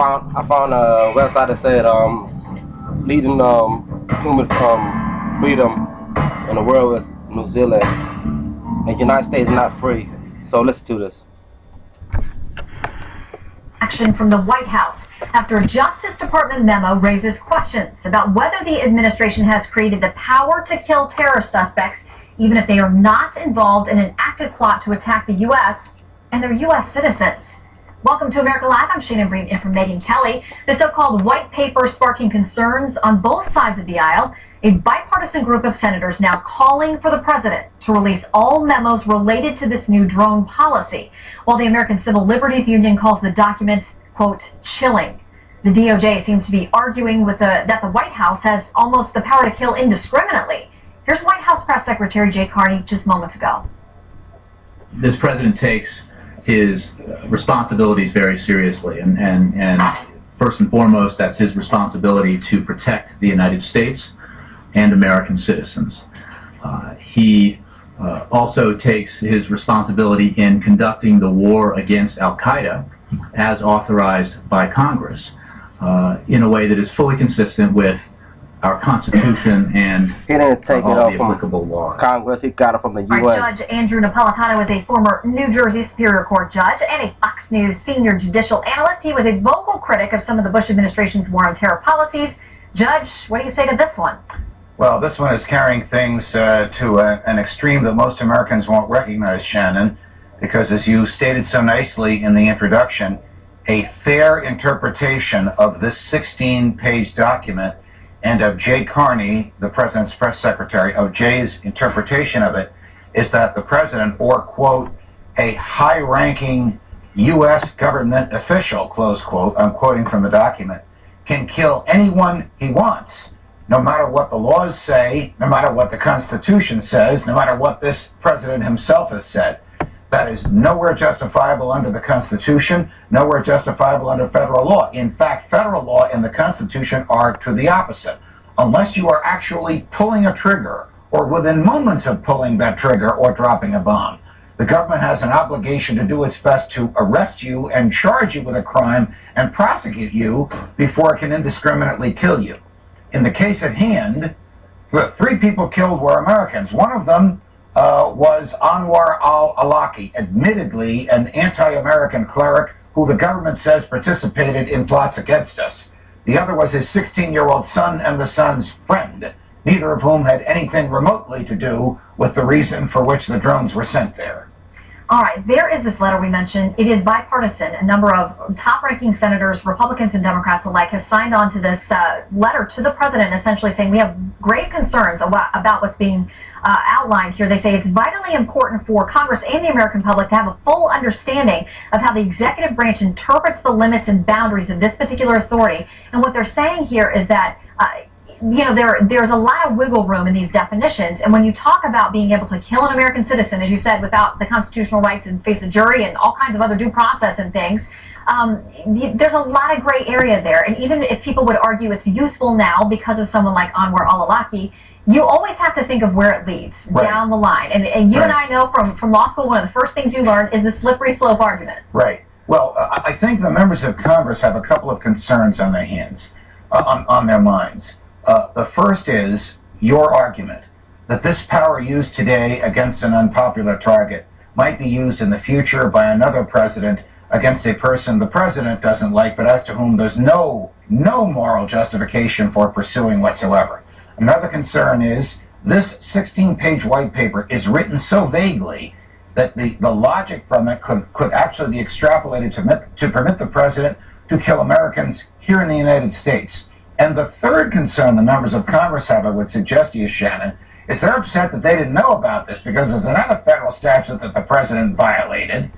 I found a website that said leading human freedom in the world is New Zealand, and the United States is not free. So listen to this. Action from the White House after a Justice Department memo raises questions about whether the administration has created the power to kill terrorist suspects, even if they are not involved in an active plot to attack the U.S. and their U.S. citizens. Welcome to America Live. I'm Shannon Bream in for Megan Kelly. The so-called white paper sparking concerns on both sides of the aisle. A bipartisan group of senators now calling for the president to release all memos related to this new drone policy, while the American Civil Liberties Union calls the document, quote, chilling. The DOJ seems to be arguing that the White House has almost the power to kill indiscriminately. Here's White House Press Secretary Jay Carney just moments ago. This president takes his responsibilities very seriously, and first and foremost, that's his responsibility to protect the United States and American citizens. He also takes his responsibility in conducting the war against Al-Qaeda as authorized by Congress in a way that is fully consistent with our Constitution and He didn't take all it off the from applicable laws. Congress. He got it from the UN. Right, Judge Andrew Napolitano is a former New Jersey Superior Court judge and a Fox News senior judicial analyst. He was a vocal critic of some of the Bush administration's war on terror policies. Judge, what do you say to this one? Well, this one is carrying things to an extreme that most Americans won't recognize, Shannon, because as you stated so nicely in the introduction, a fair interpretation of this 16-page document and of Jay Carney, the president's press secretary, of Jay's interpretation of it is that the president, or, quote, a high-ranking U.S. government official, close quote, I'm quoting from the document, can kill anyone he wants, no matter what the laws say, no matter what the Constitution says, no matter what this president himself has said. That is nowhere justifiable under the Constitution, nowhere justifiable under federal law. In fact, federal law and the Constitution are to the opposite. Unless you are actually pulling a trigger, or within moments of pulling that trigger or dropping a bomb, the government has an obligation to do its best to arrest you and charge you with a crime and prosecute you before it can indiscriminately kill you. In the case at hand, the 3 people killed were Americans. One of them was Anwar al-Awlaki, admittedly an anti-American cleric who the government says participated in plots against us. The other was his 16-year-old son and the son's friend, neither of whom had anything remotely to do with the reason for which the drones were sent there. All right, there is this letter we mentioned. It is bipartisan. A number of top-ranking senators, Republicans and Democrats alike, have signed on to this letter to the president, essentially saying we have grave concerns about what's being outlined here. They say it's vitally important for Congress and the American public to have a full understanding of how the executive branch interprets the limits and boundaries of this particular authority. And what they're saying here is that there's a lot of wiggle room in these definitions, and when you talk about being able to kill an American citizen, as you said, without the constitutional right to face a jury and all kinds of other due process and things, there's a lot of gray area there. And even if people would argue it's useful now because of someone like Anwar al-Awlaki, you always have to think of where it leads down the line. And you and I know from law school, one of the first things you learn is the slippery slope argument. Right. Well, I think the members of Congress have a couple of concerns on their hands, on their minds. The first is your argument that this power used today against an unpopular target might be used in the future by another president against a person the president doesn't like, but as to whom there's no moral justification for pursuing whatsoever. Another concern is this 16-page white paper is written so vaguely that the logic from it could actually be extrapolated to permit the president to kill Americans here in the United States. And the third concern the members of Congress have, I would suggest to you, Shannon, is they're upset that they didn't know about this because there's another federal statute that the president violated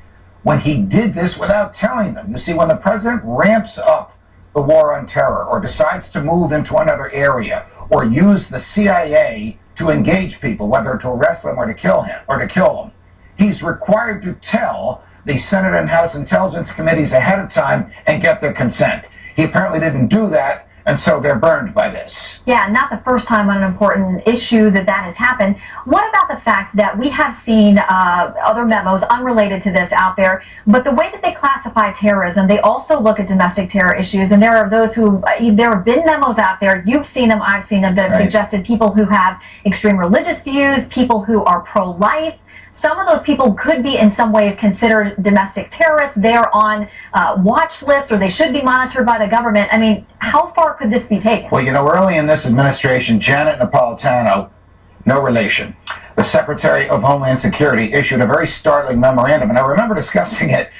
when he did this without telling them. You see, when the president ramps up the war on terror or decides to move into another area or use the CIA to engage people, whether to arrest them or to kill them, he's required to tell the Senate and House Intelligence Committees ahead of time and get their consent. He apparently didn't do that, and so they're burned by this. Yeah, not the first time on an important issue that has happened. What about the fact that we have seen other memos unrelated to this out there, but the way that they classify terrorism, they also look at domestic terror issues, and there are those who, there have been memos out there, you've seen them, I've seen them, that have suggested people who have extreme religious views, people who are pro-life. Some of those people could be in some ways considered domestic terrorists. They're on watch lists, or they should be monitored by the government. I mean, how far could this be taken? Well, you know, early in this administration, Janet Napolitano, no relation, the Secretary of Homeland Security, issued a very startling memorandum. And I remember discussing it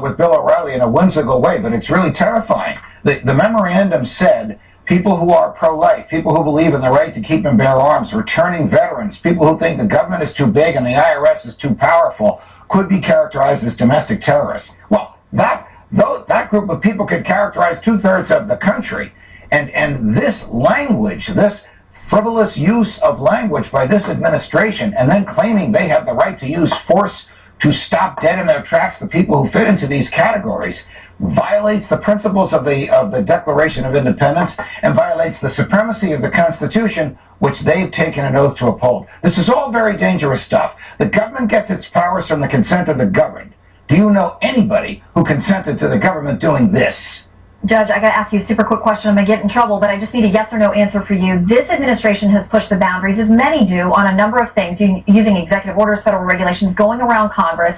with Bill O'Reilly in a whimsical way, but it's really terrifying. The memorandum said people who are pro-life, people who believe in the right to keep and bear arms, returning veterans, people who think the government is too big and the IRS is too powerful, could be characterized as domestic terrorists. Well, that group of people could characterize 2/3 of the country. And this language, this frivolous use of language by this administration, and then claiming they have the right to use force to stop dead in their tracks the people who fit into these categories, violates the principles of the Declaration of Independence and violates the supremacy of the Constitution, which they've taken an oath to uphold. This is all very dangerous stuff. The government gets its powers from the consent of the governed. Do you know anybody who consented to the government doing this? Judge, I got to ask you a super quick question. I'm going to get in trouble, but I just need a yes or no answer for you. This administration has pushed the boundaries, as many do, on a number of things, using executive orders, federal regulations, going around Congress.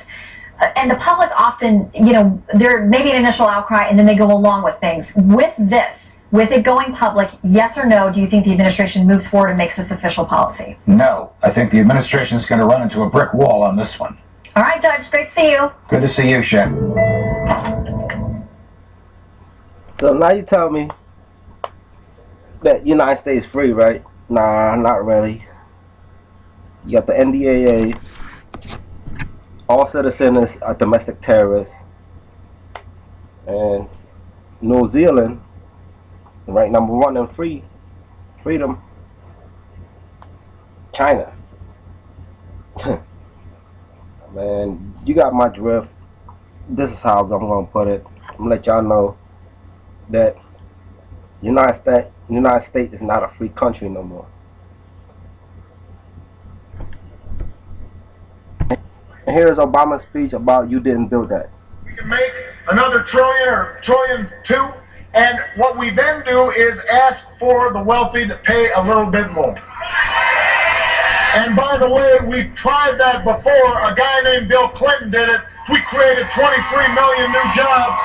And the public often, you know, there may be an initial outcry and then they go along with things. With this, with it going public, yes or no, do you think the administration moves forward and makes this official policy? No. I think the administration is going to run into a brick wall on this one. All right, Judge. Great to see you. Good to see you, Shay. So now you tell me that United States free, right? Nah, not really. You got the NDAA. All citizens are domestic terrorists. And New Zealand, ranked #1 in freedom. China. Man, you got my drift. This is how I'm going to put it. I'm going to let y'all know that United States is not a free country no more. And here's Obama's speech about you didn't build that. We can make another trillion or trillion two, and what we then do is ask for the wealthy to pay a little bit more. And by the way, we've tried that before. A guy named Bill Clinton did it. We created 23 million new jobs,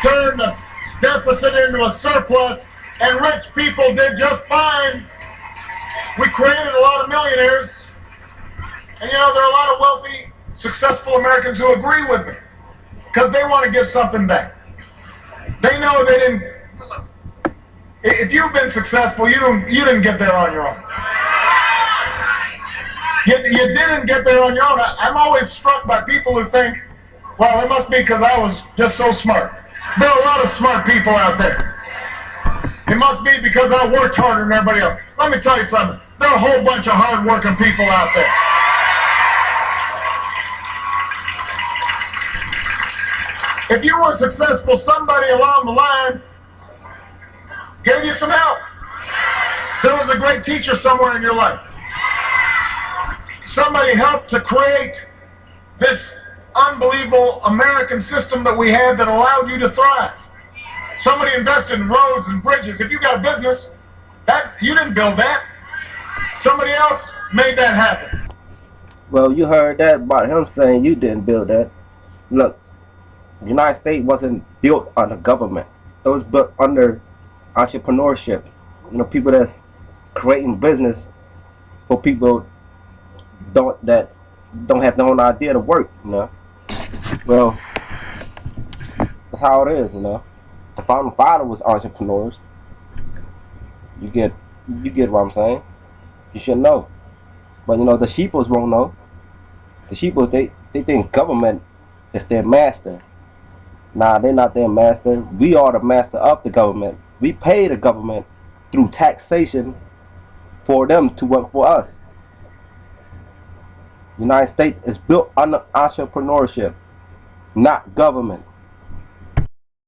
turned the deficit into a surplus, and rich people did just fine. We created a lot of millionaires. And you know, there are a lot of wealthy, successful Americans who agree with me because they want to give something back. They know they didn't. If you've been successful, you didn't get there on your own. You didn't get there on your own. I'm always struck by people who think, well, it must be because I was just so smart. There are a lot of smart people out there. It must be because I worked harder than everybody else. Let me tell you something. There are a whole bunch of hard-working people out there. If you were successful, somebody along the line gave you some help. There was a great teacher somewhere in your life. Somebody helped to create this unbelievable American system that we had that allowed you to thrive. Somebody invested in roads and bridges. If you got a business, you didn't build that. Somebody else made that happen. Well, you heard that about him saying you didn't build that. Look, the United States wasn't built under government. It was built under entrepreneurship. You know, people that's creating business for people that don't have their own idea to work, you know. Well, that's how it is, you know. The founding father was entrepreneurs. You get what I'm saying? You should know. But you know, the sheeples won't know. The sheeples, they think government is their master. Nah, they're not their master. We are the master of the government. We pay the government through taxation for them to work for us. United States is built on entrepreneurship, not government.